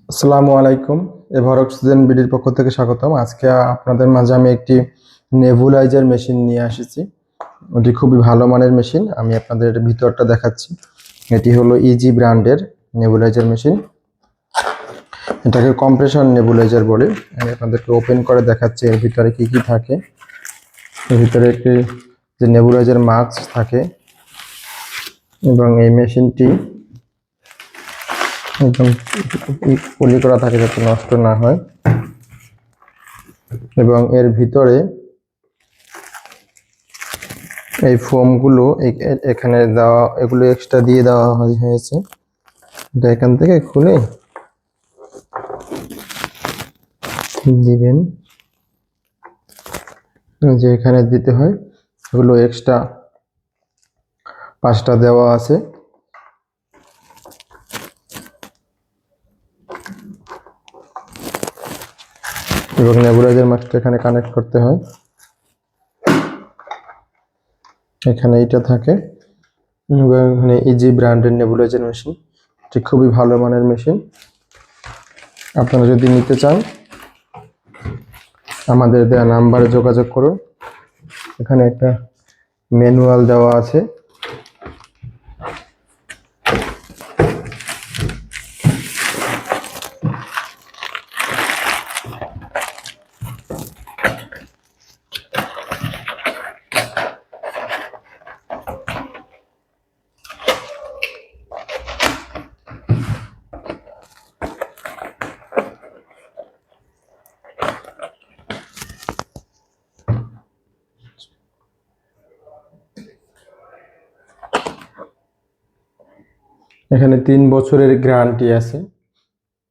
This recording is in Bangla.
আসসালামু আলাইকুম। এভার অক্সিজেন বিডির পক্ষ থেকে স্বাগতম। আজকে আপনাদের মাঝে আমি একটি নেবুলাইজার মেশিন নিয়ে এসেছি। এটি খুবই ভালো মানের মেশিন। আমি আপনাদের ভিতরটা দেখাচ্ছি। এটি হলো ইজি ব্র্যান্ডের নেবুলাইজার মেশিন। এটাকে কম্প্রেশন নেবুলাইজার বলে। আমি আপনাদেরকে ওপেন করে দেখাচ্ছি এর ভিতরে কি কি থাকে। এর ভিতরে একটি যে নেবুলাইজার মাস্ক থাকে এবং এই মেশিনটি একদম পলি করা থাকে যাতে নষ্ট না হয়, এবং এর ভিতরে এই ফোমগুলো এখানে দেওয়া, এগুলো এক্সট্রা দিয়ে দেওয়া হয়েছে। এটা এখান থেকে খুলে দিবেন, যে এখানে দিতে হয়, এগুলো এক্সট্রা 5টা দেওয়া আছে। এবং নেবুলাইজার মাস্কটা এখানে কানেক্ট করতে হয়। এখানে এটা থাকে এবং এখানে ইজি ব্র্যান্ডের নেবুলাইজার মেশিন। এটি খুবই ভালো মানের মেশিন। আপনারা যদি নিতে চান আমাদের দেওয়া নাম্বারে যোগাযোগ করুন। এখানে একটা ম্যানুয়াল দেওয়া আছে। এখানে 3 বছরের গ্যারান্টি আছে।